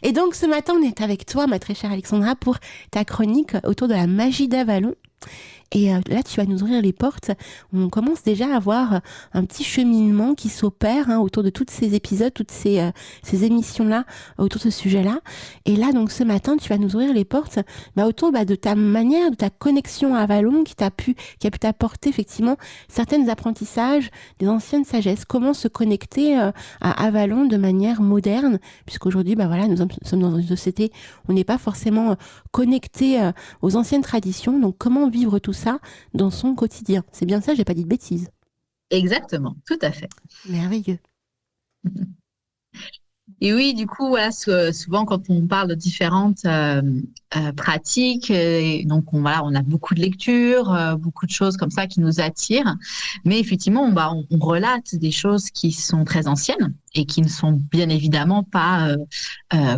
Et donc ce matin, on est avec toi, ma très chère Alexandra, pour ta chronique autour de la magie d'Avalon. Et là, tu vas nous ouvrir les portes. On commence déjà à voir un petit cheminement qui s'opère autour de tous ces épisodes, toutes ces émissions-là, autour de ce sujet-là. Et là, donc ce matin, tu vas nous ouvrir les portes autour de ta manière, de ta connexion à Avalon qui a pu t'apporter effectivement certains apprentissages, des anciennes sagesses. Comment se connecter à Avalon de manière moderne, puisqu'aujourd'hui, voilà, nous sommes dans une société où on n'est pas forcément connecté aux anciennes traditions. Donc, comment vivre tout ça dans son quotidien? C'est bien ça, j'ai pas dit de bêtises. Exactement, tout à fait. Merveilleux. Et oui, du coup, voilà, souvent quand on parle de différentes pratiques, et donc on a beaucoup de lectures, beaucoup de choses comme ça qui nous attirent. Mais effectivement, on relate des choses qui sont très anciennes et qui ne sont bien évidemment pas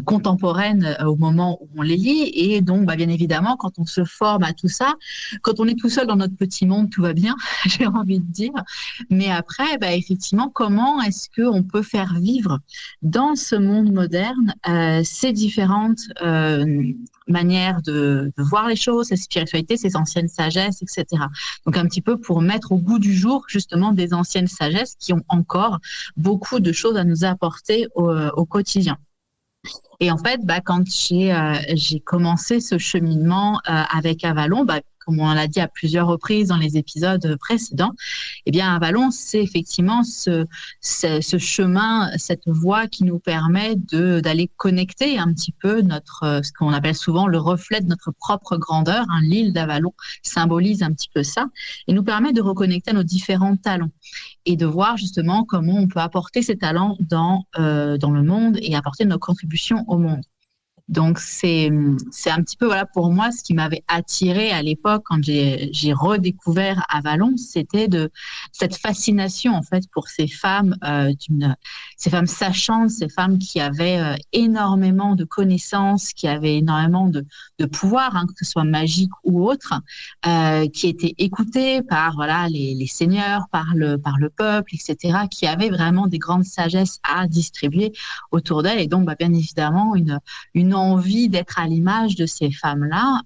contemporaines au moment où on les lit. Et donc, bien évidemment, quand on se forme à tout ça, quand on est tout seul dans notre petit monde, tout va bien, j'ai envie de dire. Mais après, effectivement, comment est-ce qu'on peut faire vivre dans ce monde moderne ces différentes manières de voir les choses, ces spiritualités, ces anciennes sagesses, etc. Donc un petit peu pour mettre au goût du jour justement des anciennes sagesses qui ont encore beaucoup de choses à nous apporter au quotidien. Et en fait, quand j'ai commencé ce cheminement avec Avalon, comme on l'a dit à plusieurs reprises dans les épisodes précédents, eh bien Avalon, c'est effectivement ce chemin, cette voie qui nous permet d'aller connecter un petit peu ce qu'on appelle souvent le reflet de notre propre grandeur. L'île d'Avalon symbolise un petit peu ça et nous permet de reconnecter à nos différents talents et de voir justement comment on peut apporter ces talents dans le monde et apporter notre contribution au monde. Donc, c'est un petit peu, voilà, pour moi, ce qui m'avait attiré à l'époque quand j'ai redécouvert Avalon, c'était cette fascination, en fait, pour ces femmes, ces femmes sachantes, ces femmes qui avaient énormément de connaissances, qui avaient énormément de pouvoir, que ce soit magique ou autre, qui étaient écoutées par, voilà, les seigneurs, par le peuple, etc., qui avaient vraiment des grandes sagesses à distribuer autour d'elles. Et donc, bien évidemment, une envie d'être à l'image de ces femmes-là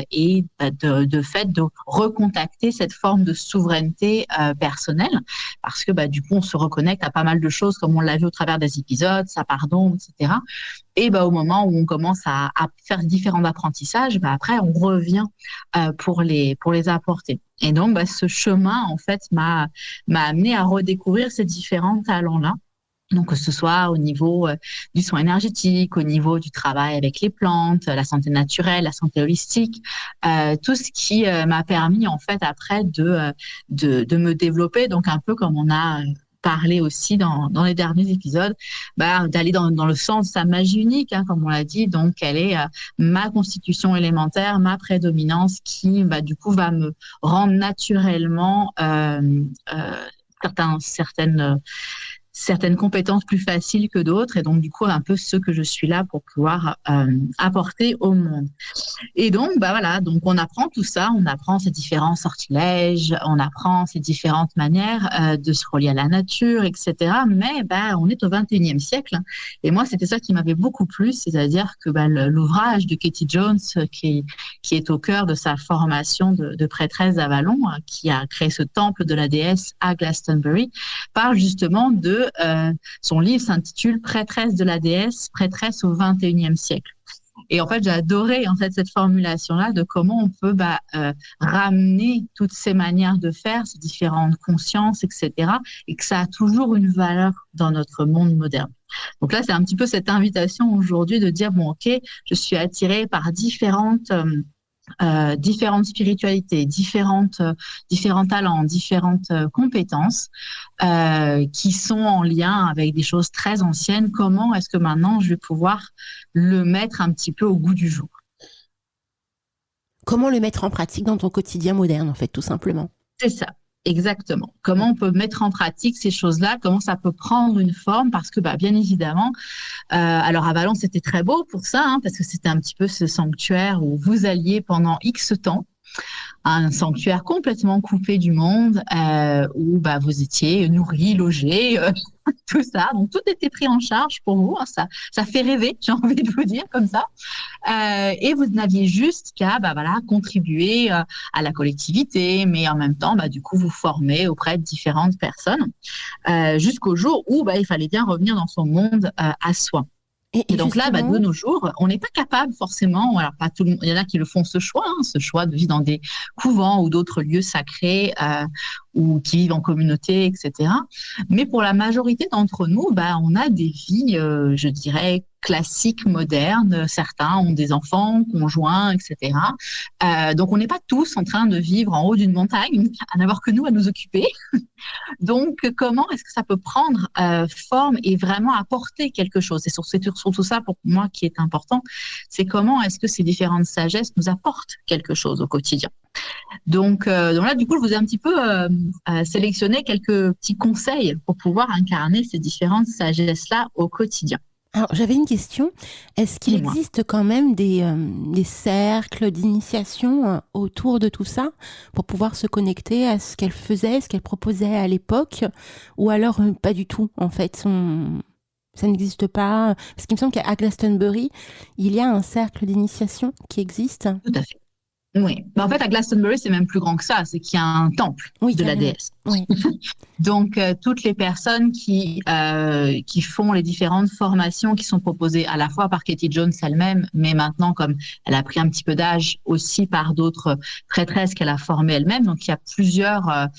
et de fait de recontacter cette forme de souveraineté personnelle parce que du coup on se reconnecte à pas mal de choses comme on l'a vu au travers des épisodes, ça pardon, etc. Et au moment où on commence à faire différents apprentissages, après on revient pour les apporter. Et donc ce chemin en fait m'a amené à redécouvrir ces différents talents-là. Donc, que ce soit au niveau du soin énergétique, au niveau du travail avec les plantes, la santé naturelle, la santé holistique, tout ce qui m'a permis en fait après de me développer. Donc, un peu comme on a parlé aussi dans les derniers épisodes, d'aller dans le sens de sa magie unique, comme on l'a dit. Donc, elle est ma constitution élémentaire, ma prédominance qui, du coup, va me rendre naturellement certaines compétences plus faciles que d'autres et donc du coup un peu ce que je suis là pour pouvoir apporter au monde. Et donc voilà, donc on apprend tout ça, on apprend ces différents sortilèges, on apprend ces différentes manières de se relier à la nature, etc. Mais on est au 21e siècle et moi c'était ça qui m'avait beaucoup plu, c'est-à-dire que l'ouvrage de Katie Jones qui est au cœur de sa formation de prêtresse d'Avalon, qui a créé ce temple de la déesse à Glastonbury, parle justement de son livre s'intitule Prêtresse de la déesse, prêtresse au 21e siècle. Et en fait, j'ai adoré cette formulation-là de comment on peut ramener toutes ces manières de faire, ces différentes consciences, etc. et que ça a toujours une valeur dans notre monde moderne. Donc là, c'est un petit peu cette invitation aujourd'hui de dire, ok, je suis attirée par différentes spiritualités, différents talents, différentes compétences qui sont en lien avec des choses très anciennes. Comment est-ce que maintenant je vais pouvoir le mettre un petit peu au goût du jour? Comment le mettre en pratique dans ton quotidien moderne, en fait, tout simplement? C'est ça. Exactement. Comment on peut mettre en pratique ces choses-là, comment ça peut prendre une forme, parce que bien évidemment, alors à Valence, c'était très beau pour ça, parce que c'était un petit peu ce sanctuaire où vous alliez pendant X temps un sanctuaire complètement coupé du monde où bah, vous étiez nourris, logés, tout ça. Donc tout était pris en charge pour vous. Hein, ça fait rêver, j'ai envie de vous dire comme ça. Et vous n'aviez juste qu'à bah, voilà, contribuer à la collectivité, mais en même temps, bah, du coup, vous former auprès de différentes personnes jusqu'au jour où bah, il fallait bien revenir dans son monde à soi. Et donc là, bah, de nos jours, on n'est pas capable forcément, alors pas tout le monde, il y en a qui le font ce choix de vivre dans des couvents ou d'autres lieux sacrés ou qui vivent en communauté, etc. Mais pour la majorité d'entre nous, bah, on a des vies, je dirais, classiques, modernes. Certains ont des enfants, conjoints, etc. Donc on n'est pas tous en train de vivre en haut d'une montagne, à n'avoir que nous à nous occuper. Donc, comment est-ce que ça peut prendre forme et vraiment apporter quelque chose? C'est surtout ça pour moi qui est important. C'est comment est-ce que ces différentes sagesses nous apportent quelque chose au quotidien. Donc là, du coup, je vous ai un petit peu sélectionné quelques petits conseils pour pouvoir incarner ces différentes sagesses-là au quotidien. Alors, j'avais une question. Est-ce qu'il Dis-moi. existe quand même des cercles d'initiation autour de tout ça pour pouvoir se connecter à ce qu'elle faisait, ce qu'elle proposait à l'époque, ou alors pas du tout, en fait, ça n'existe pas? Parce qu'il me semble qu'à Glastonbury, il y a un cercle d'initiation qui existe. Tout à fait. Oui. Mais en fait, à Glastonbury, c'est même plus grand que ça. C'est qu'il y a un temple Oui, de la carrément. déesse. Oui. Donc, toutes les personnes qui font les différentes formations qui sont proposées à la fois par Katie Jones elle-même, mais maintenant, comme elle a pris un petit peu d'âge, aussi par d'autres prêtresses qu'elle a formées elle-même. Donc, il y a plusieurs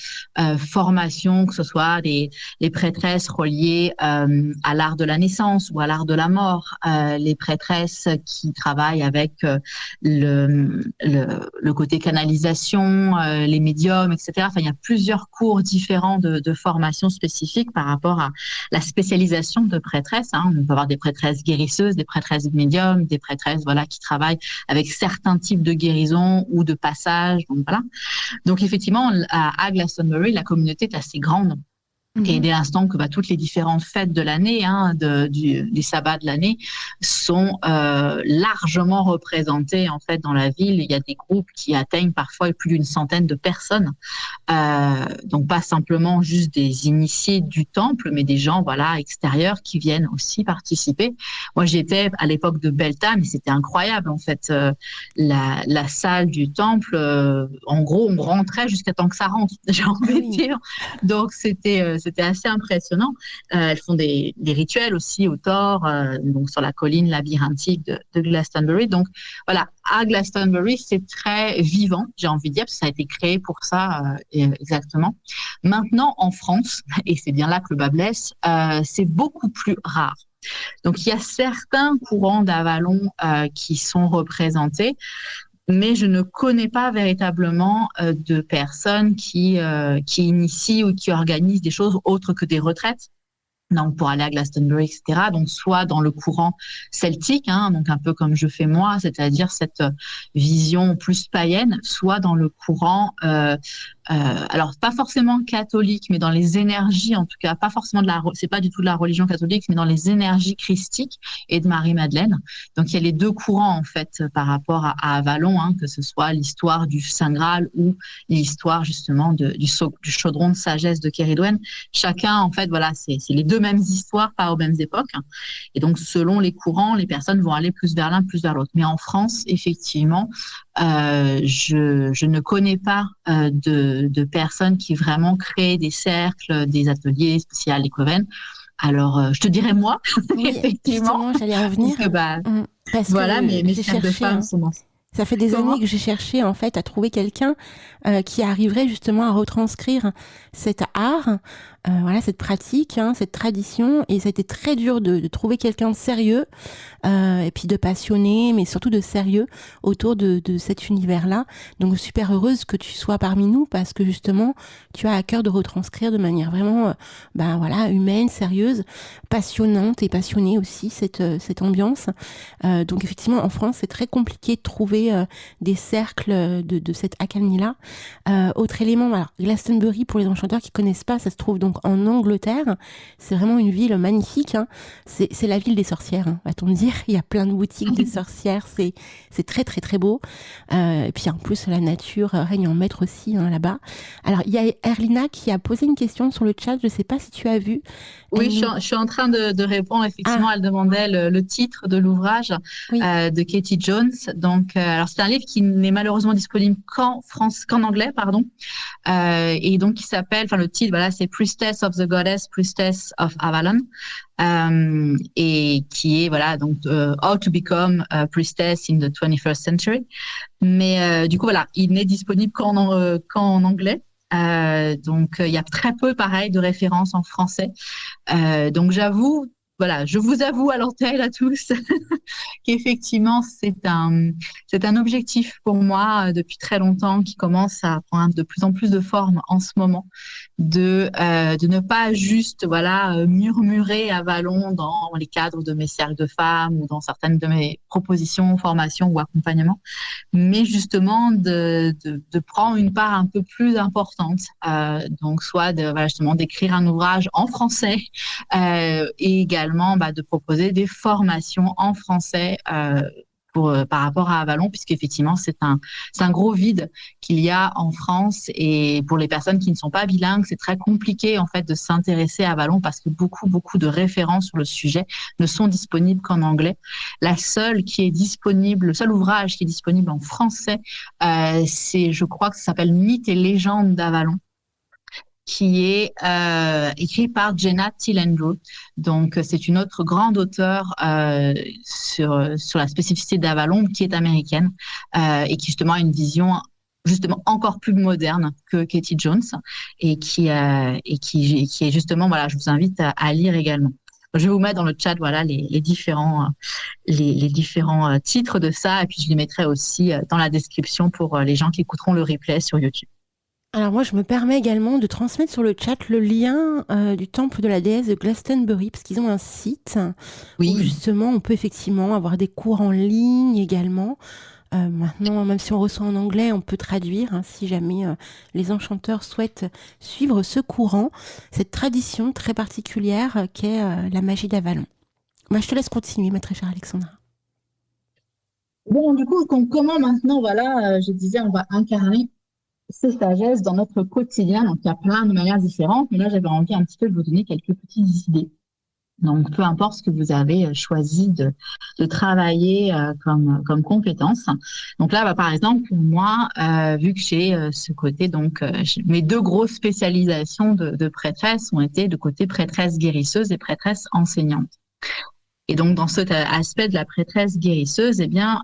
formations, que ce soit les prêtresses reliées à l'art de la naissance ou à l'art de la mort, les prêtresses qui travaillent avec le côté canalisation, les médiums, etc. Enfin, il y a plusieurs cours différents de formation spécifique par rapport à la spécialisation de prêtresses. Hein. On peut avoir des prêtresses guérisseuses, des prêtresses médiums, des prêtresses voilà, qui travaillent avec certains types de guérisons ou de passages. Donc, voilà. Donc effectivement, à Glastonbury, la communauté est assez grande. Et dès l'instant que bah, toutes les différentes fêtes de l'année, hein, du sabbat de l'année, sont largement représentées en fait dans la ville. Il y a des groupes qui atteignent parfois plus d'une centaine de personnes. Donc pas simplement juste des initiés du temple, mais des gens voilà extérieurs qui viennent aussi participer. Moi, j'étais à l'époque de Beltane et c'était incroyable en fait. La salle du temple, en gros, on rentrait jusqu'à temps que ça rentre. J'ai envie de dire. Donc c'était assez impressionnant. Elles font des rituels aussi au Thor, donc sur la colline labyrinthique de Glastonbury. Donc voilà, à Glastonbury, c'est très vivant, j'ai envie de dire, parce que ça a été créé pour ça exactement. Maintenant, en France, et c'est bien là que le bas blesse, c'est beaucoup plus rare. Donc il y a certains courants d'Avalon qui sont représentés, mais je ne connais pas véritablement de personnes qui initient ou qui organisent des choses autres que des retraites. Donc pour aller à Glastonbury, etc. Donc soit dans le courant celtique, hein, donc un peu comme je fais moi, c'est-à-dire cette vision plus païenne, soit dans le courant, alors pas forcément catholique, mais dans les énergies, en tout cas, pas forcément c'est pas du tout de la religion catholique, mais dans les énergies christiques et de Marie-Madeleine. Donc il y a les deux courants en fait par rapport à Avalon, hein, que ce soit l'histoire du Saint Graal ou l'histoire justement du chaudron de sagesse de Kéridwen. Chacun en fait, voilà, c'est les deux mêmes histoires, pas aux mêmes époques. Et donc, selon les courants, les personnes vont aller plus vers l'un, plus vers l'autre. Mais en France, effectivement, je ne connais pas de personnes qui vraiment créent des cercles, des ateliers spéciaux à l'Écoven. Alors, je te dirais moi, Oui, effectivement. justement, j'allais en venir. Parce que, Parce voilà, que mes j'ai cercles de cherché, femmes hein. sont... Ça fait des Comment? années que j'ai cherché en fait à trouver quelqu'un qui arriverait justement à retranscrire cet art, voilà, cette pratique, hein, cette tradition. Et ça a été très dur de trouver quelqu'un de sérieux et puis de passionné, mais surtout de sérieux autour de cet univers-là. Donc super heureuse que tu sois parmi nous parce que justement tu as à cœur de retranscrire de manière vraiment voilà, humaine, sérieuse, passionnante et passionnée aussi cette ambiance. Donc effectivement en France c'est très compliqué de trouver des cercles de cette accalmie-là. Autre élément, alors, Glastonbury, pour les enchanteurs qui connaissent pas, ça se trouve donc donc en Angleterre. C'est vraiment une ville magnifique, hein. C'est la ville des sorcières, hein, va-t-on dire. Il y a plein de boutiques de sorcières, c'est très très très beau. Et puis en plus, la nature règne en maître aussi, hein, là-bas. Alors, il y a Erlina qui a posé une question sur le chat, je ne sais pas si tu as vu. Oui, je suis en train de répondre. Effectivement, Ah, elle demandait le titre de l'ouvrage oui. de Katie Jones. Donc, alors c'est un livre qui n'est malheureusement disponible qu'en anglais, pardon. Et donc, qui s'appelle, enfin le titre, voilà, c'est Priestess of the Goddess, Priestess of Avalon, et qui est voilà donc How to Become a Priestess in the 21st Century. Mais du coup, voilà, il n'est disponible qu'en anglais. Donc, il y a très peu, pareil, de références en français. Donc, j'avoue, voilà, je vous avoue à l'antenne à tous qu'effectivement, c'est un objectif pour moi depuis très longtemps qui commence à prendre de plus en plus de forme en ce moment, de ne pas juste voilà murmurer à Vallon dans les cadres de mes cercles de femmes ou dans certaines de mes propositions, formations ou accompagnements, mais justement de prendre une part un peu plus importante. Donc, soit voilà, justement d'écrire un ouvrage en français et également de proposer des formations en français par rapport à Avalon, puisqu'effectivement, c'est un gros vide qu'il y a en France. Et pour les personnes qui ne sont pas bilingues, c'est très compliqué en fait de s'intéresser à Avalon parce que beaucoup de références sur le sujet ne sont disponibles qu'en anglais. Le seul ouvrage qui est disponible en français, je crois que ça s'appelle Mythes et légendes d'Avalon, qui est écrit par Jenna Tillandrew. Donc, c'est une autre grande auteure sur la spécificité d'Avalon, qui est américaine et qui justement a une vision justement encore plus moderne que Katie Jones et qui est justement, voilà, je vous invite à lire également. Je vais vous mettre dans le chat voilà les différents titres de ça et puis je les mettrai aussi dans la description pour les gens qui écouteront le replay sur YouTube. Alors moi, je me permets également de transmettre sur le chat le lien du temple de la déesse de Glastonbury, parce qu'ils ont un site où justement on peut effectivement avoir des cours en ligne également. Maintenant, même si on reçoit en anglais, on peut traduire hein, si jamais les enchanteurs souhaitent suivre ce courant, cette tradition très particulière qu'est la magie d'Avalon. Je te laisse continuer, ma très chère Alexandra. Bon, du coup, comment maintenant, voilà, je disais, on va incarner ces sagesses dans notre quotidien. Donc, il y a plein de manières différentes, mais là, j'avais envie un petit peu de vous donner quelques petites idées. Donc, peu importe ce que vous avez choisi de travailler comme compétence. Donc là, par exemple, pour moi, vu que j'ai ce côté, donc mes deux grosses spécialisations de prêtresse ont été de côté prêtresse guérisseuse et prêtresse enseignante. Et donc, dans cet aspect de la prêtresse guérisseuse, eh bien,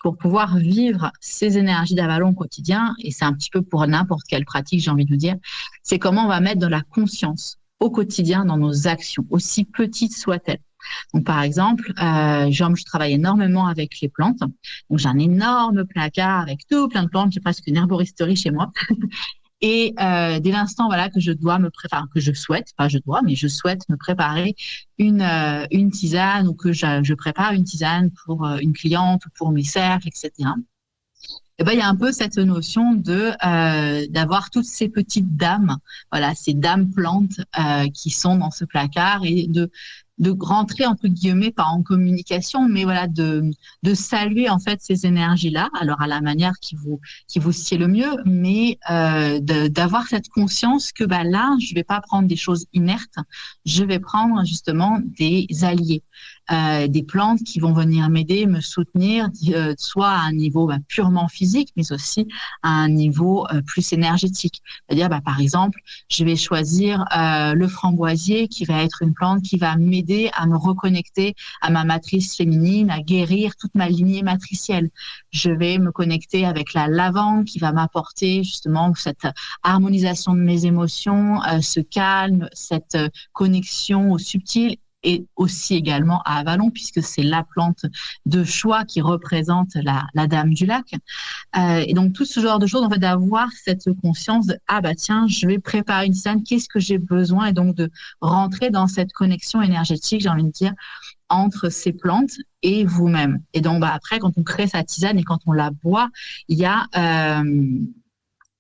pour pouvoir vivre ces énergies d'Avalon au quotidien, et c'est un petit peu pour n'importe quelle pratique, j'ai envie de vous dire, c'est comment on va mettre de la conscience au quotidien dans nos actions, aussi petites soient-elles. Donc, par exemple, je travaille énormément avec les plantes. Donc, j'ai un énorme placard avec tout plein de plantes. J'ai presque une herboristerie chez moi. Et dès l'instant voilà que je dois je souhaite me préparer une tisane ou que je prépare une tisane pour une cliente ou pour mes cercles, etc. Et ben il y a un peu cette notion d'avoir toutes ces petites dames, voilà, ces dames plantes qui sont dans ce placard et de rentrer entre guillemets pas en communication, mais voilà de saluer en fait ces énergies-là, alors à la manière qui vous sied le mieux, mais d'avoir cette conscience que là je vais pas prendre des choses inertes, je vais prendre justement des alliés, des plantes qui vont venir m'aider, me soutenir, soit à un niveau purement physique, mais aussi à un niveau plus énergétique. C'est-à-dire par exemple, je vais choisir le framboisier qui va être une plante qui va m'aider à me reconnecter à ma matrice féminine, à guérir toute ma lignée matricielle. Je vais me connecter avec la lavande qui va m'apporter justement cette harmonisation de mes émotions, ce calme, cette connexion au subtil et aussi également à Avalon puisque c'est la plante de choix qui représente la dame du lac. Et donc tout ce genre de choses, en fait, d'avoir cette conscience de tiens, je vais préparer une tisane, qu'est-ce que j'ai besoin, et donc de rentrer dans cette connexion énergétique, j'ai envie de dire, entre ces plantes et vous-même. Et donc après, quand on crée sa tisane et quand on la boit, il y a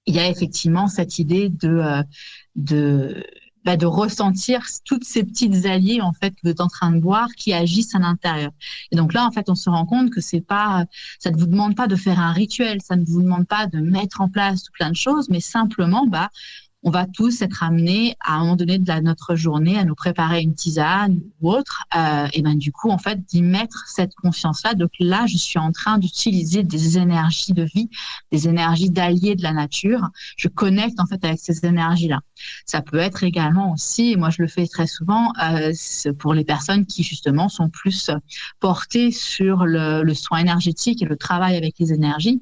effectivement cette idée de de ressentir toutes ces petites alliées en fait que vous êtes en train de boire qui agissent à l'intérieur. Et donc là, en fait, on se rend compte que c'est pas, ça ne vous demande pas de faire un rituel, ça ne vous demande pas de mettre en place tout plein de choses, mais simplement, on va tous être amenés à un moment donné de notre journée à nous préparer une tisane ou autre, et ben du coup en fait d'y mettre cette conscience-là. Donc là, je suis en train d'utiliser des énergies de vie, des énergies d'alliés de la nature. Je connecte en fait avec ces énergies-là. Ça peut être également aussi, et moi je le fais très souvent, pour les personnes qui justement sont plus portées sur le soin énergétique et le travail avec les énergies.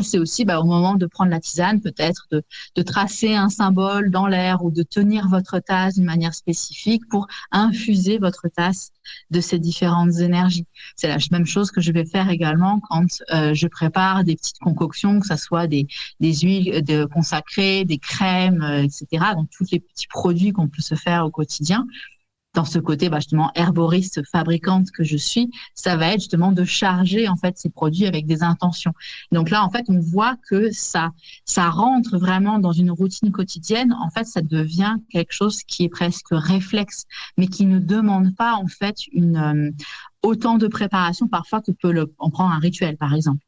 C'est aussi au moment de prendre la tisane, peut-être de tracer un symbole dans l'air ou de tenir votre tasse d'une manière spécifique pour infuser votre tasse de ces différentes énergies. C'est la même chose que je vais faire également quand je prépare des petites concoctions, que ce soit des huiles consacrées, des crèmes, etc. Donc, tous les petits produits qu'on peut se faire au quotidien. Dans ce côté justement herboriste fabricante que je suis, ça va être justement de charger en fait ces produits avec des intentions. Donc là en fait on voit que ça rentre vraiment dans une routine quotidienne. En fait ça devient quelque chose qui est presque réflexe, mais qui ne demande pas en fait autant de préparation parfois que peut en prendre un rituel par exemple.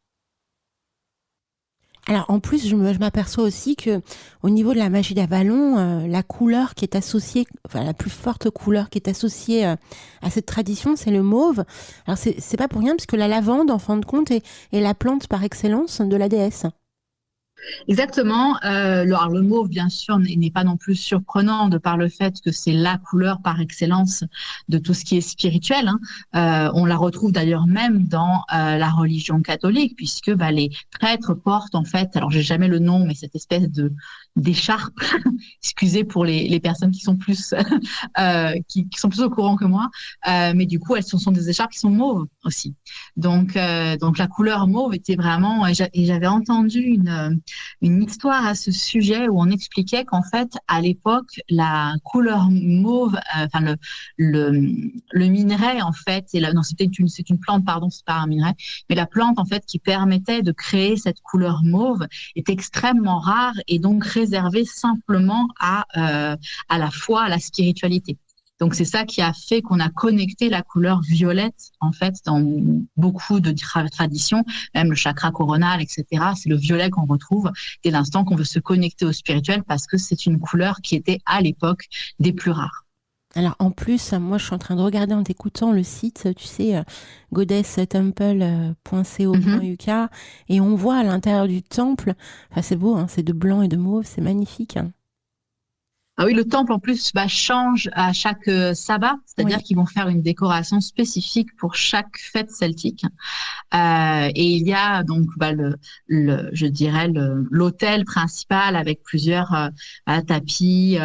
Alors en plus, je m'aperçois aussi que au niveau de la magie d'Avalon, la couleur qui est associée, enfin la plus forte couleur qui est associée à cette tradition, c'est le mauve. Alors c'est pas pour rien, parce que la lavande, en fin de compte, est la plante par excellence de la déesse. Exactement. Alors le mauve, bien sûr, n'est pas non plus surprenant de par le fait que c'est la couleur par excellence de tout ce qui est spirituel. On la retrouve d'ailleurs même dans la religion catholique, puisque les prêtres portent en fait, alors j'ai jamais le nom, mais cette espèce d'écharpe. Excusez pour les personnes qui sont plus qui sont plus au courant que moi, mais du coup elles sont des écharpes qui sont mauves aussi. Donc la couleur mauve était vraiment, et j'avais entendu une histoire à ce sujet où on expliquait qu'en fait, à l'époque, la couleur mauve, le minerai, en fait, non, c'est une plante, pardon, c'est pas un minerai, mais la plante, en fait, qui permettait de créer cette couleur mauve est extrêmement rare et donc réservée simplement à la foi, à la spiritualité. Donc, c'est ça qui a fait qu'on a connecté la couleur violette, en fait, dans beaucoup de traditions, même le chakra coronal, etc. C'est le violet qu'on retrouve dès l'instant qu'on veut se connecter au spirituel parce que c'est une couleur qui était, à l'époque, des plus rares. Alors en plus, moi je suis en train de regarder en t'écoutant le site, tu sais, goddesstemple.co.uk, et on voit à l'intérieur du temple, enfin c'est beau, hein, c'est de blanc et de mauve, c'est magnifique. Hein. Ah oui, le temple en plus change à chaque sabbat, c'est-à-dire qu'ils vont faire une décoration spécifique pour chaque fête celtique. Et il y a donc je dirais l'hôtel principal avec plusieurs tapis,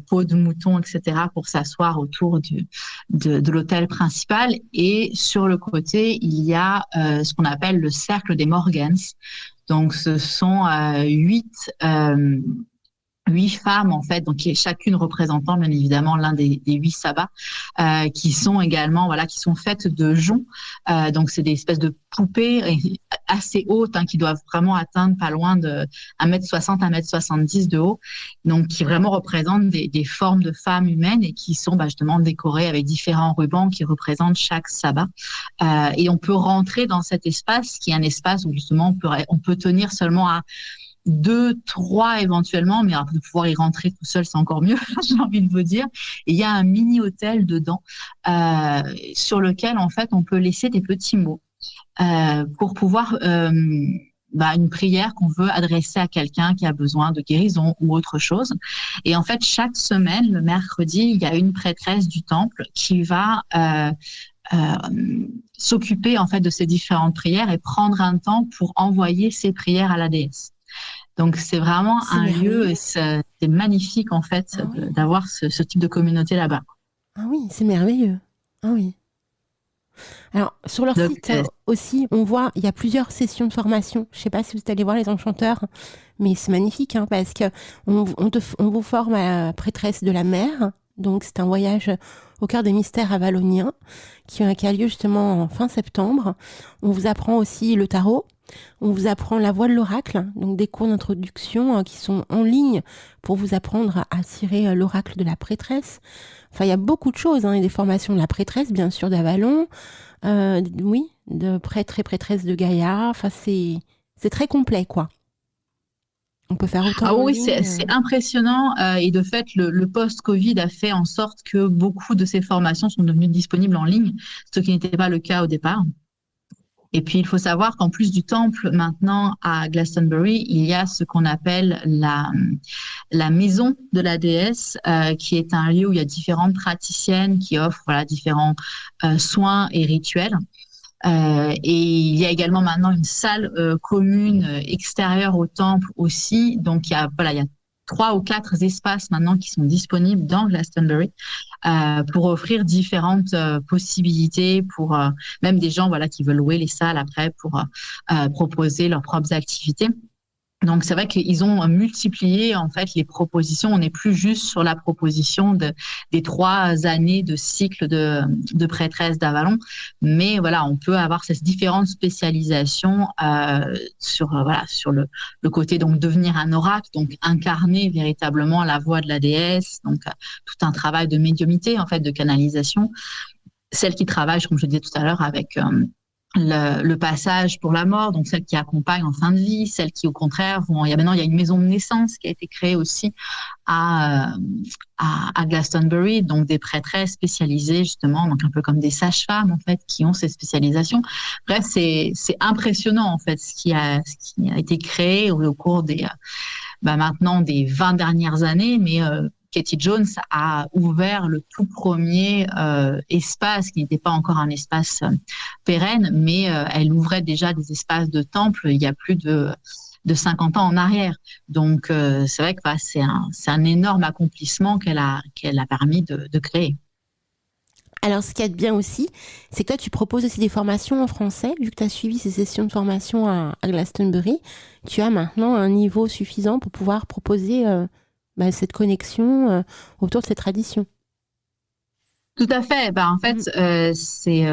peaux de mouton, etc. pour s'asseoir autour de l'hôtel principal. Et sur le côté, il y a ce qu'on appelle le cercle des Morgans. Donc ce sont 8 femmes en fait, donc qui est chacune représentant bien évidemment l'un des 8 sabbats, qui sont également qui sont faites de joncs. Donc c'est des espèces de poupées assez hautes qui doivent vraiment atteindre pas loin de 1m60, 1m70 de haut, donc qui vraiment représentent des formes de femmes humaines et qui sont justement décorées avec différents rubans qui représentent chaque sabbat. Et on peut rentrer dans cet espace qui est un espace où justement on peut tenir seulement à 2, 3 éventuellement, mais de pouvoir y rentrer tout seul, c'est encore mieux, j'ai envie de vous dire. Et il y a un mini-hôtel dedans sur lequel, en fait, on peut laisser des petits mots pour pouvoir... une prière qu'on veut adresser à quelqu'un qui a besoin de guérison ou autre chose. Et en fait, chaque semaine, le mercredi, il y a une prêtresse du temple qui va... s'occuper en fait de ces différentes prières et prendre un temps pour envoyer ces prières à la déesse. Donc c'est vraiment un lieu, et c'est magnifique en fait d'avoir ce type de communauté là-bas. Ah oui, c'est merveilleux. Ah oui. Alors sur leur site aussi, on voit il y a plusieurs sessions de formation. Je ne sais pas si vous allez voir les enchanteurs, mais c'est magnifique parce que on vous forme à la prêtresse de la mer. Donc c'est un voyage au cœur des mystères avaloniens qui a lieu justement en fin septembre. On vous apprend aussi le tarot. On vous apprend la voie de l'oracle, donc des cours d'introduction qui sont en ligne pour vous apprendre à tirer l'oracle de la prêtresse. Enfin, il y a beaucoup de choses, hein, et des formations de la prêtresse, bien sûr, d'Avalon, oui, de prêtre et prêtresse de Gaïa. Enfin, c'est très complet, quoi. On peut faire autant Ah en oui, ligne. c'est impressionnant. Et de fait, le post-Covid a fait en sorte que beaucoup de ces formations sont devenues disponibles en ligne, ce qui n'était pas le cas au départ. Et puis, il faut savoir qu'en plus du temple, maintenant, à Glastonbury, il y a ce qu'on appelle la maison de la déesse, qui est un lieu où il y a différentes praticiennes qui offrent voilà, différents soins et rituels. Et il y a également maintenant une salle commune extérieure au temple aussi. Donc, il y a 3 ou 4 espaces maintenant qui sont disponibles dans Glastonbury pour offrir différentes possibilités pour même des gens voilà, qui veulent louer les salles après pour proposer leurs propres activités. Donc, c'est vrai qu'ils ont multiplié en fait les propositions. On n'est plus juste sur la proposition des 3 années de cycle de prêtresse d'Avalon, mais voilà, on peut avoir ces différentes spécialisations sur le côté donc devenir un oracle, donc incarner véritablement la voix de la déesse, donc tout un travail de médiumnité en fait, de canalisation. Celle qui travaille, comme je disais tout à l'heure, avec le passage pour la mort, donc celles qui accompagnent en fin de vie, celles qui au contraire il y a une maison de naissance qui a été créée aussi à Glastonbury, donc des prêtresses spécialisées justement, donc un peu comme des sages-femmes en fait, qui ont ces spécialisations. Bref, c'est impressionnant en fait ce qui a été créé au cours maintenant des 20 dernières années, mais Katie Jones a ouvert le tout premier espace, qui n'était pas encore un espace pérenne, mais elle ouvrait déjà des espaces de temple il y a plus de 50 ans en arrière. Donc, c'est vrai que c'est un énorme accomplissement qu'elle a permis de créer. Alors, ce qu'il y a de bien aussi, c'est que toi, tu proposes aussi des formations en français. Vu que tu as suivi ces sessions de formation à Glastonbury, tu as maintenant un niveau suffisant pour pouvoir proposer cette connexion autour de ces traditions. Tout à fait. En fait, c'est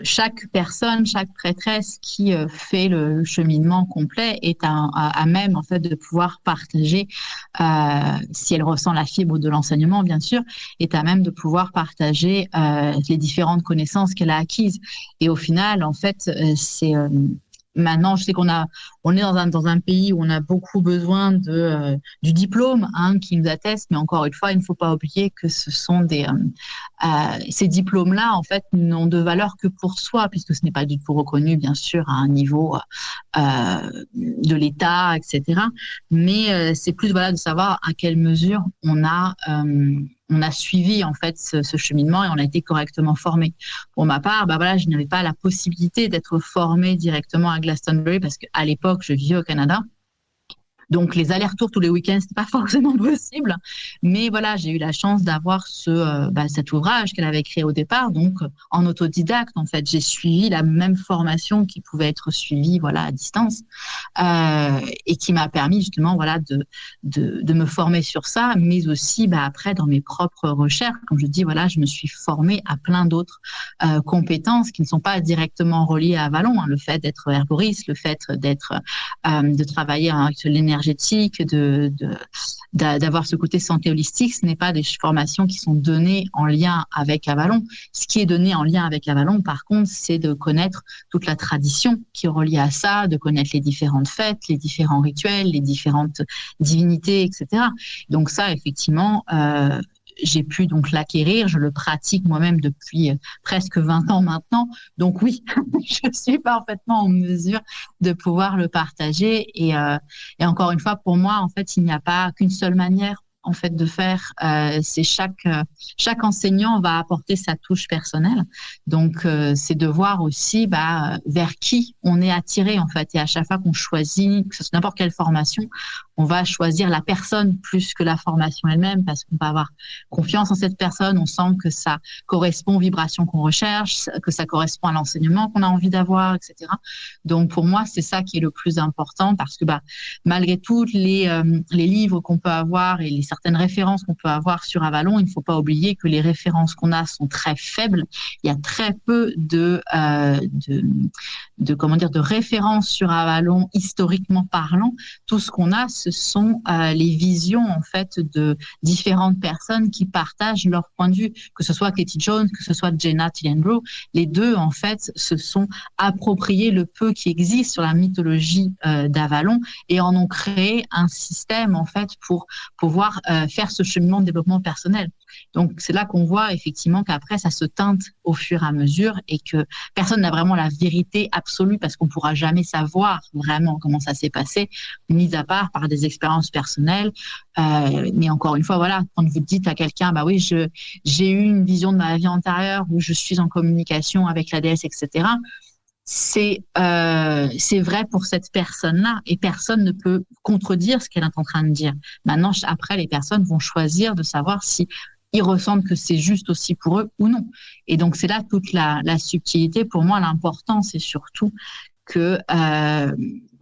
chaque personne, chaque prêtresse qui fait le cheminement complet est à même en fait de pouvoir partager, si elle ressent la fibre de l'enseignement, bien sûr, est à même de pouvoir partager les différentes connaissances qu'elle a acquises. Et au final, en fait, c'est maintenant, je sais on est dans un pays où on a beaucoup besoin du diplôme qui nous atteste, mais encore une fois, il ne faut pas oublier que ce sont ces diplômes-là, en fait, n'ont de valeur que pour soi, puisque ce n'est pas du tout reconnu, bien sûr, à un niveau de l'État, etc. Mais c'est plus voilà de savoir à quelle mesure on a suivi en fait ce cheminement et on a été correctement formé. Pour ma part, je n'avais pas la possibilité d'être formée directement à Glastonbury parce qu'à l'époque, je vivais au Canada. Donc, les allers-retours tous les week-ends, c'était pas forcément possible. Mais voilà, j'ai eu la chance d'avoir cet ouvrage qu'elle avait créé au départ. Donc, en autodidacte, en fait, j'ai suivi la même formation qui pouvait être suivie, voilà, à distance, et qui m'a permis justement, voilà, de me former sur ça, mais aussi, après, dans mes propres recherches, comme je dis, voilà, je me suis formée à plein d'autres compétences qui ne sont pas directement reliées à Avalon. Le fait d'être herboriste, le fait de travailler avec l'énergie énergétique, d'avoir ce côté santé holistique, ce n'est pas des formations qui sont données en lien avec Avalon. Ce qui est donné en lien avec Avalon, par contre, c'est de connaître toute la tradition qui est reliée à ça, de connaître les différentes fêtes, les différents rituels, les différentes divinités, etc. Donc ça, effectivement, j'ai pu donc l'acquérir, je le pratique moi-même depuis presque 20 ans maintenant. Donc oui, je suis parfaitement en mesure de pouvoir le partager. Et encore une fois, pour moi, en fait, il n'y a pas qu'une seule manière en fait de faire. C'est chaque enseignant va apporter sa touche personnelle. Donc c'est de voir aussi vers qui on est attiré en fait. Et à chaque fois qu'on choisit, que ce soit n'importe quelle formation, on va choisir la personne plus que la formation elle-même parce qu'on va avoir confiance en cette personne, on sent que ça correspond aux vibrations qu'on recherche, que ça correspond à l'enseignement qu'on a envie d'avoir, etc. Donc pour moi, c'est ça qui est le plus important parce que malgré tous les livres qu'on peut avoir et les certaines références qu'on peut avoir sur Avalon, il ne faut pas oublier que les références qu'on a sont très faibles. Il y a très peu comment dire, de références sur Avalon historiquement parlant. Tout ce qu'on a, ce sont les visions en fait de différentes personnes qui partagent leur point de vue, que ce soit Katie Jones, que ce soit Jenna Tillandrew. Les deux en fait se sont appropriés le peu qui existe sur la mythologie d'Avalon et en ont créé un système en fait pour pouvoir faire ce cheminement de développement personnel. Donc c'est là qu'on voit effectivement qu'après ça se teinte au fur et à mesure et que personne n'a vraiment la vérité absolue parce qu'on pourra jamais savoir vraiment comment ça s'est passé, mis à part par des expériences personnelles. Mais encore une fois, voilà, quand vous dites à quelqu'un, bah oui, j'ai eu une vision de ma vie antérieure où je suis en communication avec la déesse, etc. C'est vrai pour cette personne-là et personne ne peut contredire ce qu'elle est en train de dire. Maintenant, après, les personnes vont choisir de savoir si ils ressentent que c'est juste aussi pour eux ou non. Et donc, c'est là toute la subtilité. Pour moi, l'important, c'est surtout que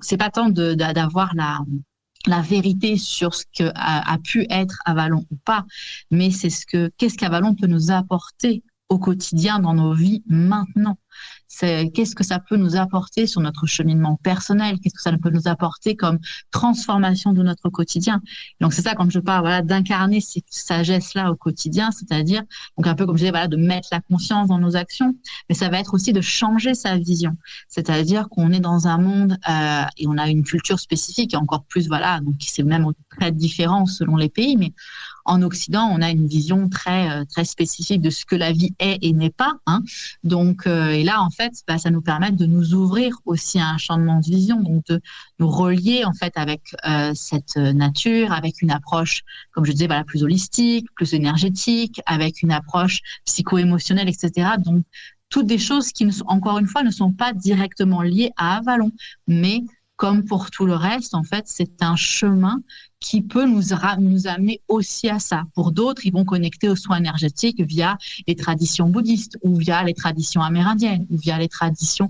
c'est pas tant d'avoir la vérité sur ce que a pu être Avalon ou pas, mais c'est qu'est-ce qu'Avalon peut nous apporter au quotidien dans nos vies maintenant. Qu'est-ce que ça peut nous apporter sur notre cheminement personnel, qu'est-ce que ça peut nous apporter comme transformation de notre quotidien. Donc c'est ça quand je parle voilà, d'incarner cette sagesse-là au quotidien, c'est-à-dire donc un peu comme je disais, voilà, de mettre la conscience dans nos actions, mais ça va être aussi de changer sa vision, c'est-à-dire qu'on est dans un monde et on a une culture spécifique et encore plus, voilà, donc c'est même très différent selon les pays, mais en Occident, on a une vision très très spécifique de ce que la vie est et n'est pas. Hein. Donc, et là, en fait, bah, ça nous permet de nous ouvrir aussi à un changement de vision, donc de nous relier en fait avec cette nature, avec une approche, comme je disais, voilà, plus holistique, plus énergétique, avec une approche psycho-émotionnelle, etc. Donc, toutes des choses qui, encore une fois, ne sont pas directement liées à Avalon, mais comme pour tout le reste, en fait, c'est un chemin qui peut nous amener aussi à ça. Pour d'autres, ils vont connecter aux soins énergétiques via les traditions bouddhistes ou via les traditions amérindiennes ou via les traditions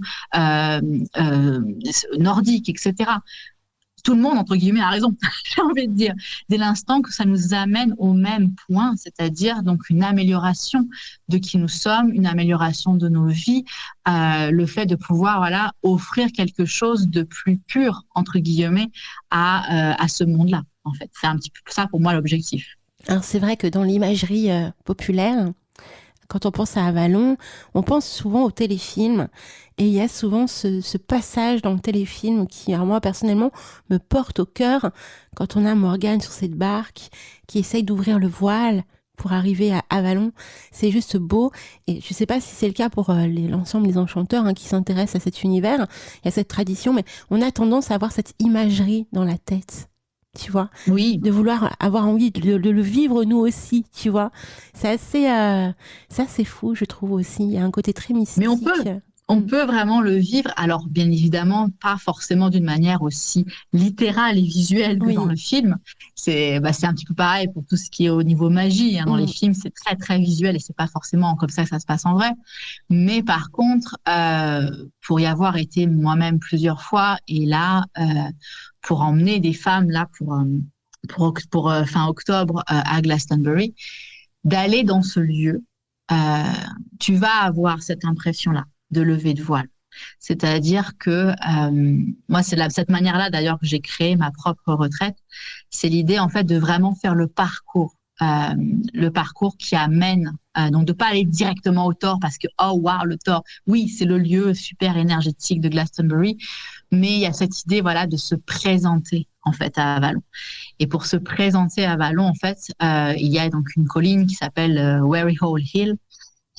nordiques, etc. Tout le monde, entre guillemets, a raison, j'ai envie de dire, dès l'instant que ça nous amène au même point, c'est-à-dire donc une amélioration de qui nous sommes, une amélioration de nos vies, le fait de pouvoir voilà, offrir quelque chose de plus pur, entre guillemets, à ce monde-là, en fait. C'est un petit peu ça pour moi l'objectif. Alors c'est vrai que dans l'imagerie populaire, quand on pense à Avalon, on pense souvent au téléfilm. Et il y a souvent ce passage dans le téléfilm qui, alors moi, personnellement, me porte au cœur quand on a Morgane sur cette barque qui essaye d'ouvrir le voile pour arriver à Avalon. C'est juste beau. Et je sais pas si c'est le cas pour l'ensemble des enchanteurs hein, qui s'intéressent à cet univers. Il y a cette tradition, mais on a tendance à avoir cette imagerie dans la tête. Tu vois, oui, de vouloir avoir envie de le vivre nous aussi, tu vois. C'est assez fou, je trouve aussi. Il y a un côté très mystique. mais on peut vraiment le vivre. Alors, bien évidemment, pas forcément d'une manière aussi littérale et visuelle que Oui. dans le film. C'est un petit peu pareil pour tout ce qui est au niveau magie. Hein. Dans les films, c'est très, très visuel et c'est pas forcément comme ça que ça se passe en vrai. Mais par contre, pour y avoir été moi-même plusieurs fois et là, pour emmener des femmes là pour fin octobre à Glastonbury, d'aller dans ce lieu, tu vas avoir cette impression-là de lever de voile. C'est-à-dire que moi, c'est de cette manière-là d'ailleurs que j'ai créé ma propre retraite. C'est l'idée en fait de vraiment faire le parcours qui amène, donc de pas aller directement au Thor parce que oh wow le Thor, oui c'est le lieu super énergétique de Glastonbury, mais il y a cette idée voilà de se présenter en fait à Avalon. Et pour se présenter à Avalon en fait, il y a donc une colline qui s'appelle Weary Hole Hill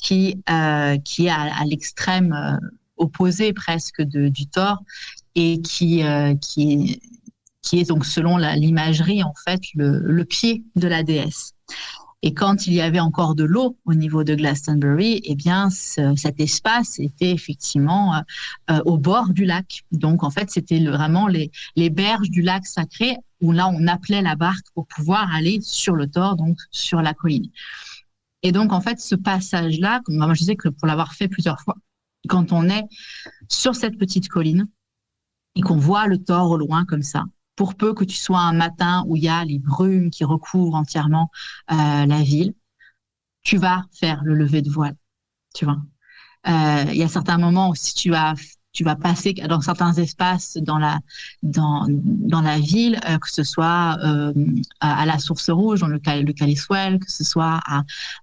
qui est à l'extrême opposé presque du Thor et qui est donc selon l'imagerie en fait le pied de la déesse. Et quand il y avait encore de l'eau au niveau de Glastonbury, eh bien cet espace était effectivement au bord du lac. Donc en fait c'était vraiment les berges du lac sacré où là on appelait la barque pour pouvoir aller sur le Thor, donc sur la colline. Et donc, en fait, ce passage-là, moi, je sais que pour l'avoir fait plusieurs fois, quand on est sur cette petite colline et qu'on voit le Thor au loin comme ça, pour peu que tu sois un matin où il y a les brumes qui recouvrent entièrement la ville, tu vas faire le lever de voile, tu vois. Il y a certains moments où si tu vas passer dans certains espaces dans la ville, que ce soit à la Source Rouge, dans le Caliswell, que ce soit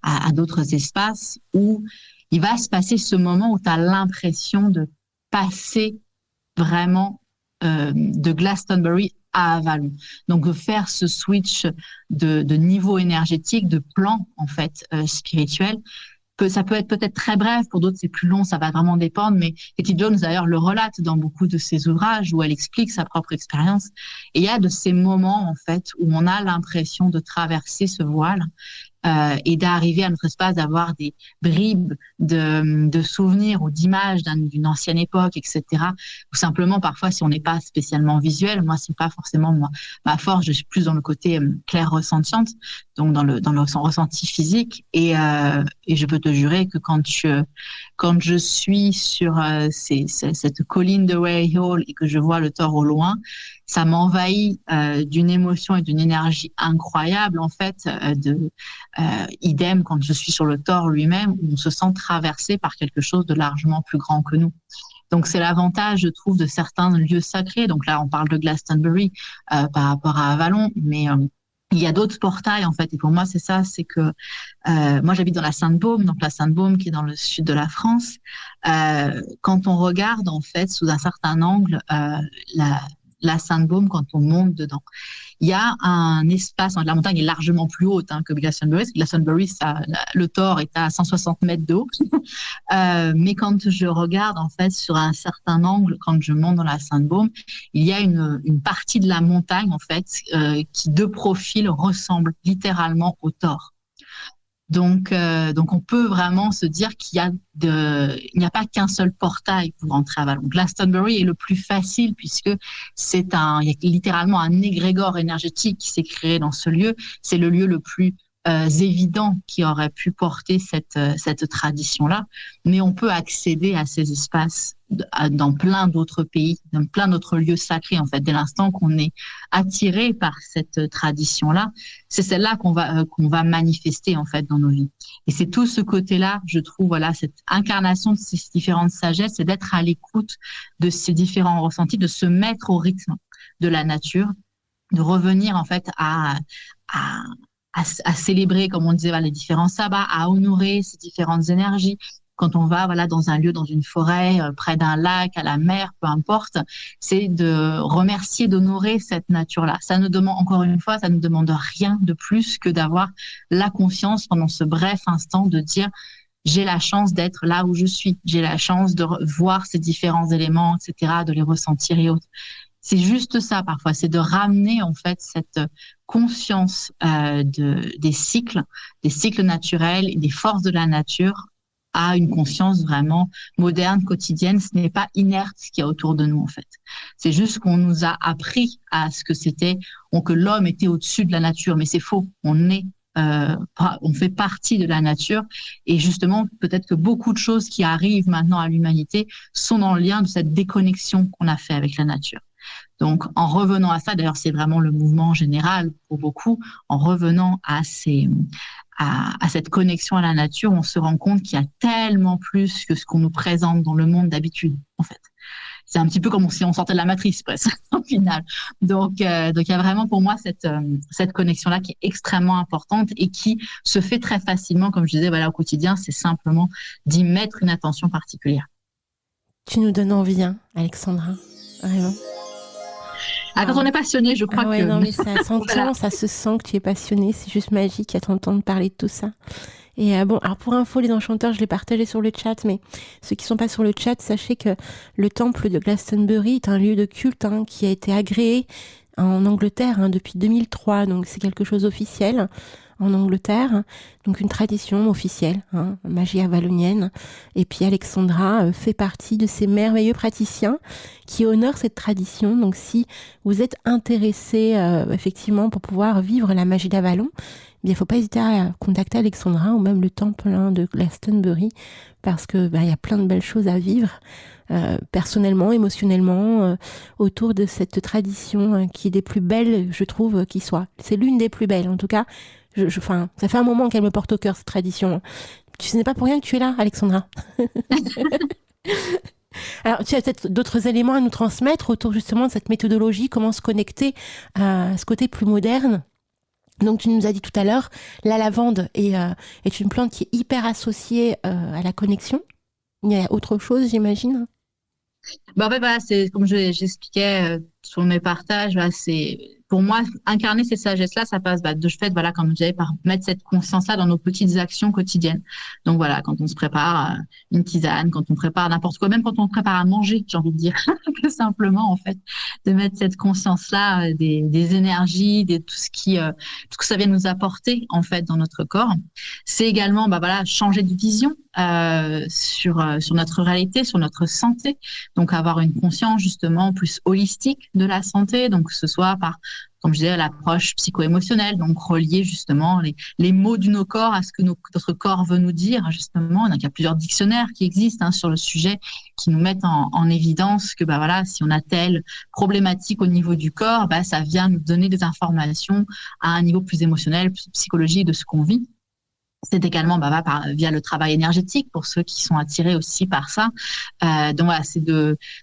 à d'autres espaces où il va se passer ce moment où tu as l'impression de passer vraiment de Glastonbury à Avalon. Donc, de faire ce switch de niveau énergétique, de plan, en fait, spirituel, ça peut être peut-être très bref, pour d'autres c'est plus long, ça va vraiment dépendre, mais Katie Jones d'ailleurs le relate dans beaucoup de ses ouvrages où elle explique sa propre expérience. Et il y a de ces moments en fait où on a l'impression de traverser ce voile et d'arriver à notre espace, d'avoir des bribes de souvenirs ou d'images d'une ancienne époque, etc. Ou simplement, parfois, si on n'est pas spécialement visuel, moi, c'est pas forcément ma force, je suis plus dans le côté clair ressentiente, donc dans le son ressenti physique. Et je peux te jurer que quand je suis sur cette colline de Wray Hall et que je vois le Thor au loin, ça m'envahit d'une émotion et d'une énergie incroyable, en fait, idem quand je suis sur le Thor lui-même, où on se sent traversé par quelque chose de largement plus grand que nous. Donc, c'est l'avantage, je trouve, de certains lieux sacrés. Donc là, on parle de Glastonbury par rapport à Avalon, mais il y a d'autres portails, en fait. Et pour moi, c'est ça, c'est que moi, j'habite dans la Sainte-Baume, donc la Sainte-Baume qui est dans le sud de la France. Quand on regarde, en fait, sous un certain angle, la Sainte-Baume, quand on monte dedans, il y a un espace, la montagne est largement plus haute que Glastonbury. Glastonbury, le Thor est à 160 mètres de haut. Mais quand je regarde, en fait, sur un certain angle, quand je monte dans la Sainte-Baume, il y a une partie de la montagne, en fait, qui de profil ressemble littéralement au Thor. Donc, on peut vraiment se dire il n'y a pas qu'un seul portail pour entrer à Avalon. Glastonbury est le plus facile puisque il y a littéralement un égrégore énergétique qui s'est créé dans ce lieu. C'est le lieu le plus évident qui aurait pu porter cette tradition-là. Mais on peut accéder à ces espaces dans plein d'autres pays, dans plein d'autres lieux sacrés, en fait. Dès l'instant qu'on est attiré par cette tradition-là, c'est celle-là qu'on va manifester, en fait, dans nos vies. Et c'est tout ce côté-là, je trouve, voilà, cette incarnation de ces différentes sagesses, c'est d'être à l'écoute de ces différents ressentis, de se mettre au rythme de la nature, de revenir, en fait, à célébrer, comme on disait, les différents sabbats, à honorer ces différentes énergies. Quand on va dans un lieu, dans une forêt, près d'un lac, à la mer, peu importe, c'est de remercier, d'honorer cette nature-là. Ça ne demande rien de plus que d'avoir la conscience pendant ce bref instant de dire j'ai la chance d'être là où je suis, j'ai la chance de voir ces différents éléments, etc., de les ressentir et autres. C'est juste ça parfois, c'est de ramener en fait cette conscience des cycles naturels et des forces de la nature à une conscience vraiment moderne, quotidienne. Ce n'est pas inerte ce qu'il y a autour de nous en fait. C'est juste qu'on nous a appris à ce que l'homme était au-dessus de la nature, mais c'est faux. On fait partie de la nature et justement peut-être que beaucoup de choses qui arrivent maintenant à l'humanité sont dans le lien de cette déconnexion qu'on a fait avec la nature. Donc, en revenant à ça, d'ailleurs, c'est vraiment le mouvement général pour beaucoup, en revenant à cette connexion à la nature, on se rend compte qu'il y a tellement plus que ce qu'on nous présente dans le monde d'habitude, en fait. C'est un petit peu comme si on sortait de la matrice, presque, au final. Donc, il y a vraiment pour moi cette connexion-là qui est extrêmement importante et qui se fait très facilement, comme je disais, au quotidien, c'est simplement d'y mettre une attention particulière. Tu nous donnes envie, Alexandra, vraiment. Quand on est passionné, je crois que... Non, mais ça s'entend, ça se sent que tu es passionné. C'est juste magique à t'entendre parler de tout ça. Et alors pour info, les enchanteurs, je l'ai partagé sur le chat, mais ceux qui sont pas sur le chat, sachez que le temple de Glastonbury est un lieu de culte qui a été agréé en Angleterre depuis 2003. Donc c'est quelque chose d'officiel en Angleterre, donc une tradition officielle, magie avalonienne. Et puis Alexandra fait partie de ces merveilleux praticiens qui honorent cette tradition. Donc si vous êtes intéressé effectivement pour pouvoir vivre la magie d'Avalon, il ne faut pas hésiter à contacter Alexandra ou même le temple de Glastonbury parce que il y a plein de belles choses à vivre personnellement, émotionnellement autour de cette tradition qui est des plus belles, je trouve, qui soit. C'est l'une des plus belles, en tout cas. Ça fait un moment qu'elle me porte au cœur cette tradition. Ce n'est pas pour rien que tu es là, Alexandra. Alors, tu as peut-être d'autres éléments à nous transmettre autour justement de cette méthodologie, comment se connecter à ce côté plus moderne. Donc, tu nous as dit tout à l'heure, la lavande est une plante qui est hyper associée à la connexion. Il y a autre chose, j'imagine. En fait, voilà, c'est comme j'expliquais sur mes partages, voilà, c'est pour moi incarner ces sagesses-là, ça passe de fait, voilà, comme je disais, par mettre cette conscience-là dans nos petites actions quotidiennes. Donc voilà, quand on se prépare une tisane, quand on prépare n'importe quoi, même quand on prépare à manger, j'ai envie de dire, tout simplement en fait, de mettre cette conscience-là des énergies, tout ce que ça vient nous apporter en fait dans notre corps. C'est également, voilà, changer de vision sur notre réalité, sur notre santé. Donc, avoir une conscience justement plus holistique de la santé, donc que ce soit par, comme je disais, l'approche psycho-émotionnelle, donc relier justement les mots de nos corps à ce que notre corps veut nous dire, justement. Donc, il y a plusieurs dictionnaires qui existent sur le sujet, qui nous mettent en évidence que, voilà, si on a telle problématique au niveau du corps, ça vient nous donner des informations à un niveau plus émotionnel, plus psychologique de ce qu'on vit. C'est également via le travail énergétique pour ceux qui sont attirés aussi par ça. Donc voilà, c'est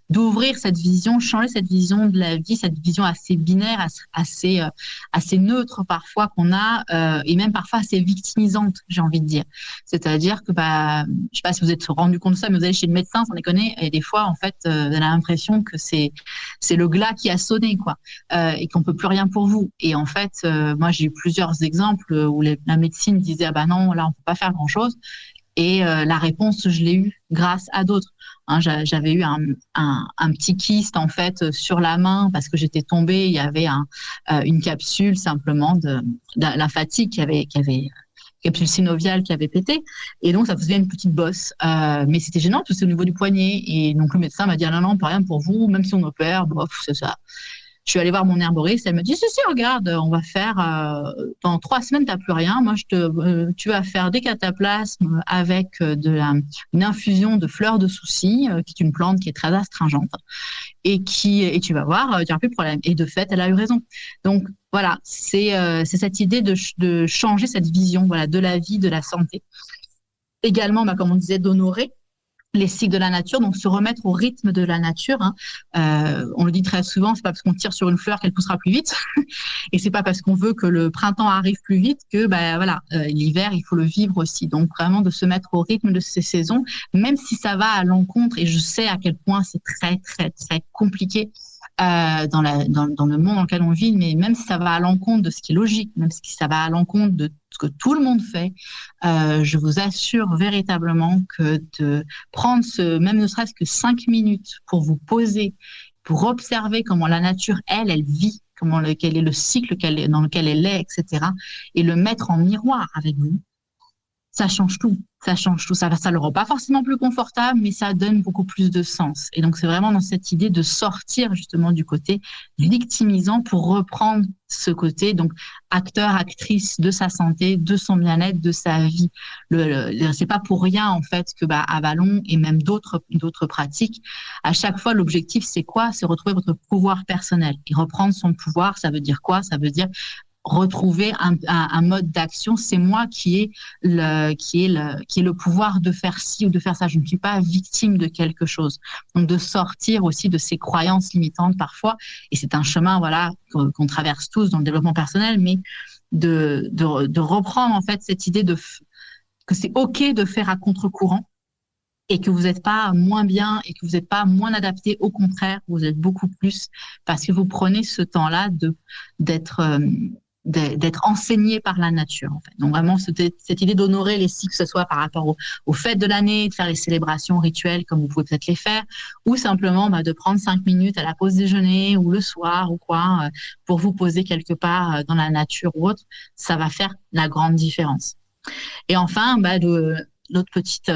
d'ouvrir cette vision, changer cette vision de la vie, cette vision assez binaire, assez neutre parfois qu'on a, et même parfois assez victimisante, j'ai envie de dire. C'est-à-dire que je sais pas si vous êtes rendu compte de ça, mais vous allez chez le médecin, sans déconner, et des fois en fait, vous avez l'impression que c'est le glas qui a sonné, quoi, et qu'on peut plus rien pour vous. Et en fait, moi j'ai eu plusieurs exemples où la médecine disait non, là, on peut pas faire grand-chose. Et la réponse, je l'ai eue grâce à d'autres. J'avais eu un petit kyste, en fait, sur la main parce que j'étais tombée. Il y avait une capsule, simplement, de lymphatique capsule synoviale qui avait pété. Et donc, ça faisait une petite bosse. Mais c'était gênant parce que c'est au niveau du poignet. Et donc, le médecin m'a dit, non, on peut rien pour vous, même si on opère, c'est ça. Je suis allée voir mon herboriste, elle me dit, si, regarde, on va faire, dans 3 semaines, t'as plus rien. Moi, tu vas faire des cataplasmes avec une infusion de fleurs de souci, qui est une plante qui est très astringente, et tu vas voir, il n'y aura plus de problème. Et de fait, elle a eu raison. Donc, voilà, c'est cette idée de changer cette vision, voilà, de la vie, de la santé. Également, comme on disait, d'honorer les cycles de la nature, donc se remettre au rythme de la nature. On le dit très souvent, c'est pas parce qu'on tire sur une fleur qu'elle poussera plus vite, et c'est pas parce qu'on veut que le printemps arrive plus vite que l'hiver il faut le vivre aussi. Donc vraiment de se mettre au rythme de ces saisons, même si ça va à l'encontre, et je sais à quel point c'est très très très compliqué dans le monde dans lequel on vit, mais même si ça va à l'encontre de ce qui est logique, même si ça va à l'encontre de ce que tout le monde fait, je vous assure véritablement que de prendre même ne serait-ce que 5 minutes pour vous poser, pour observer comment la nature, elle vit, quel est le cycle dans lequel elle est, etc., et le mettre en miroir avec vous, ça change tout. Ça change tout. Ça le rend pas forcément plus confortable, mais ça donne beaucoup plus de sens. Et donc, c'est vraiment dans cette idée de sortir justement du côté victimisant pour reprendre ce côté, donc, acteur, actrice de sa santé, de son bien-être, de sa vie. C'est pas pour rien, en fait, que, Avalon et même d'autres pratiques, à chaque fois, l'objectif, c'est quoi? C'est retrouver votre pouvoir personnel. Et reprendre son pouvoir, ça veut dire quoi? Ça veut dire retrouver un mode d'action. C'est moi qui ai le pouvoir de faire ci ou de faire ça. Je ne suis pas victime de quelque chose. Donc de sortir aussi de ces croyances limitantes parfois, et c'est un chemin, voilà, qu'on traverse tous dans le développement personnel, mais de reprendre en fait cette idée que c'est OK de faire à contre-courant, et que vous n'êtes pas moins bien et que vous n'êtes pas moins adapté. Au contraire, vous êtes beaucoup plus, parce que vous prenez ce temps-là d'être enseigné par la nature, en fait. Donc vraiment, cette idée d'honorer les cycles, que ce soit par rapport aux fêtes de l'année, de faire les célébrations rituelles comme vous pouvez peut-être les faire, ou simplement de prendre 5 minutes à la pause déjeuner ou le soir ou quoi, pour vous poser quelque part dans la nature ou autre, ça va faire la grande différence. Et enfin, l'autre petite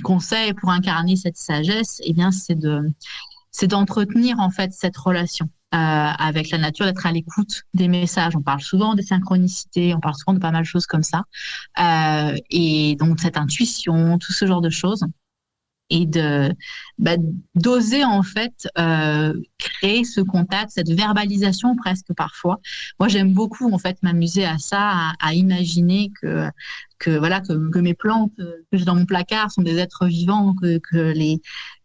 conseil pour incarner cette sagesse, c'est d'entretenir en fait cette relation. avec la nature, d'être à l'écoute des messages. On parle souvent des synchronicités, on parle souvent de pas mal de choses comme ça. Et donc, cette intuition, tout ce genre de choses. Et d'oser en fait créer ce contact, cette verbalisation presque parfois. Moi, j'aime beaucoup en fait m'amuser à ça, à imaginer que mes plantes que j'ai dans mon placard sont des êtres vivants, que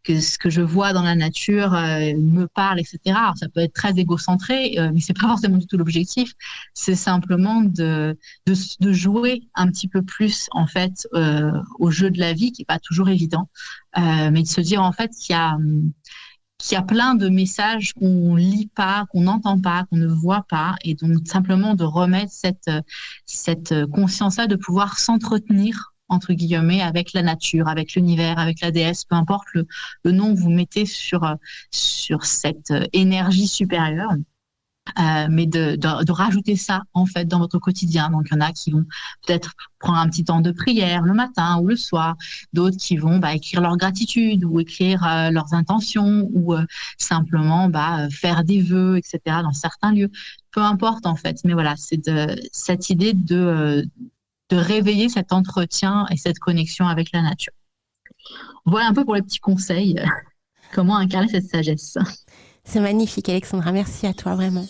ce que je vois dans la nature me parle, etc. Alors, ça peut être très égocentré, mais c'est pas forcément du tout l'objectif. C'est simplement de jouer un petit peu plus en fait au jeu de la vie, qui est pas toujours évident, mais de se dire en fait qu'il y a plein de messages qu'on lit pas, qu'on n'entend pas, qu'on ne voit pas, et donc simplement de remettre cette conscience-là, de pouvoir s'entretenir entre guillemets avec la nature, avec l'univers, avec la déesse, peu importe le nom que vous mettez sur cette énergie supérieure. Mais de rajouter ça en fait dans votre quotidien. Donc il y en a qui vont peut-être prendre un petit temps de prière le matin ou le soir, d'autres qui vont écrire leur gratitude ou écrire leurs intentions ou simplement faire des vœux, etc. dans certains lieux. Peu importe en fait, mais voilà, c'est cette idée de réveiller cet entretien et cette connexion avec la nature. Voilà un peu pour les petits conseils, comment incarner cette sagesse. C'est magnifique, Alexandra. Merci à toi, vraiment.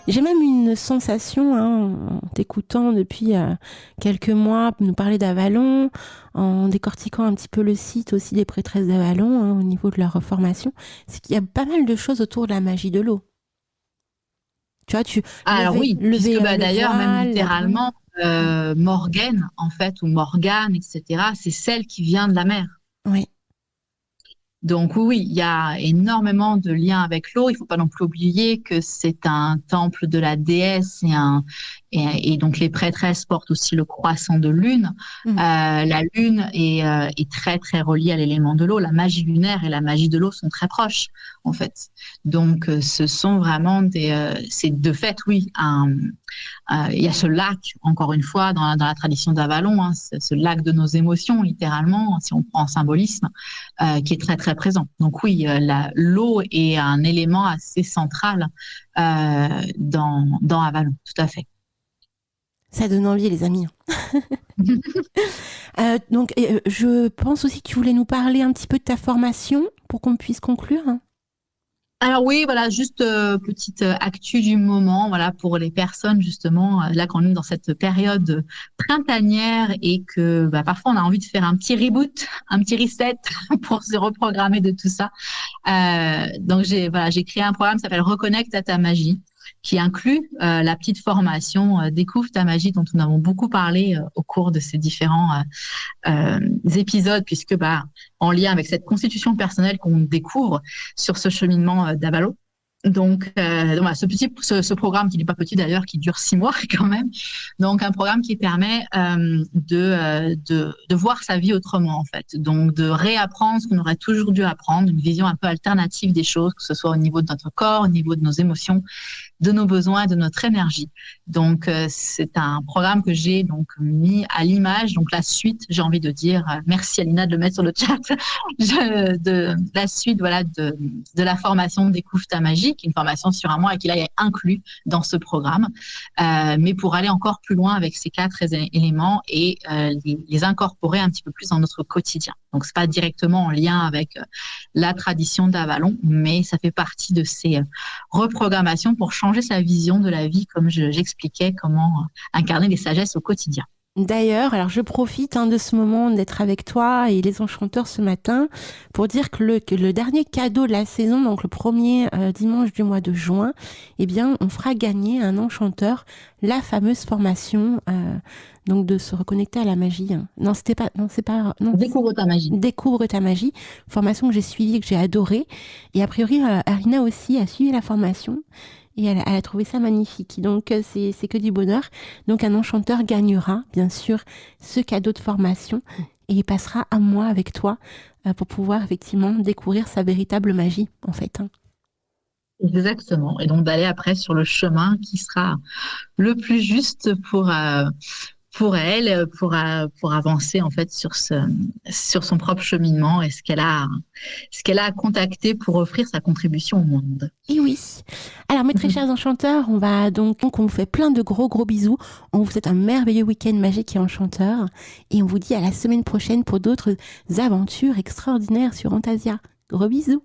J'ai même une sensation, en t'écoutant depuis quelques mois, nous parler d'Avalon, en décortiquant un petit peu le site aussi des prêtresses d'Avalon, au niveau de leur formation, c'est qu'il y a pas mal de choses autour de la magie de l'eau. Tu vois, alors oui, puisque d'ailleurs, même littéralement, Morgane, en fait, ou Morgane, etc., c'est celle qui vient de la mer. Oui. Donc oui, il y a énormément de liens avec l'eau. Il ne faut pas non plus oublier que c'est un temple de la déesse et donc les prêtresses portent aussi le croissant de lune. La lune est très très reliée à l'élément de l'eau. La magie lunaire et la magie de l'eau sont très proches en fait. Donc ce sont vraiment c'est de fait oui il y a ce lac, encore une fois, dans la tradition d'Avalon, ce lac de nos émotions, littéralement, si on prend en symbolisme, qui est très, très présent. Donc oui, l'eau est un élément assez central dans Avalon, tout à fait. Ça donne envie, les amis. Donc, je pense aussi que tu voulais nous parler un petit peu de ta formation pour qu'on puisse conclure. Alors oui, voilà, juste petite actu du moment, voilà, pour les personnes justement, là quand on est dans cette période printanière et que parfois on a envie de faire un petit reboot, un petit reset pour se reprogrammer de tout ça. Donc j'ai créé un programme qui s'appelle Reconnecte à ta magie, qui inclut la petite formation Découvre ta magie dont nous avons beaucoup parlé au cours de ces différents épisodes, puisque en lien avec cette constitution personnelle qu'on découvre sur ce cheminement d'Avalon. Donc voilà, ce programme qui n'est pas petit d'ailleurs, qui dure 6 mois quand même. Donc un programme qui permet de voir sa vie autrement en fait. Donc de réapprendre ce qu'on aurait toujours dû apprendre, une vision un peu alternative des choses, que ce soit au niveau de notre corps, au niveau de nos émotions, de nos besoins, de notre énergie. Donc c'est un programme que j'ai donc mis à l'image. Donc la suite, j'ai envie de dire, merci Alina de le mettre sur le chat, de la suite voilà de la formation Découvre ta magie, qui est une formation sur un mois et qui là est inclus dans ce programme, mais pour aller encore plus loin avec ces 4 éléments et les incorporer un petit peu plus dans notre quotidien. Donc c'est pas directement en lien avec la tradition d'Avalon, mais ça fait partie de ces reprogrammations pour changer sa vision de la vie, comme j'expliquais comment incarner les sagesses au quotidien. D'ailleurs, alors je profite de ce moment d'être avec toi et les enchanteurs ce matin pour dire que le dernier cadeau de la saison, donc le premier dimanche du mois de juin, eh bien, on fera gagner à un enchanteur la fameuse formation donc de se reconnecter à la magie. Non, c'est pas. Découvre ta magie. Découvre ta magie, formation que j'ai suivie, que j'ai adorée. Et a priori, Arina aussi a suivi la formation. Et elle a trouvé ça magnifique. Donc, c'est que du bonheur. Donc, un enchanteur gagnera, bien sûr, ce cadeau de formation et il passera un mois avec toi pour pouvoir, effectivement, découvrir sa véritable magie, en fait. Exactement. Et donc, d'aller après sur le chemin qui sera le plus juste pour elle, pour avancer en fait sur son propre cheminement et ce qu'elle a à contacter pour offrir sa contribution au monde. Et oui. Alors, mes très chers enchanteurs, on vous fait plein de gros bisous. On vous souhaite un merveilleux week-end magique et enchanteur. Et on vous dit à la semaine prochaine pour d'autres aventures extraordinaires sur Fantasia. Gros bisous.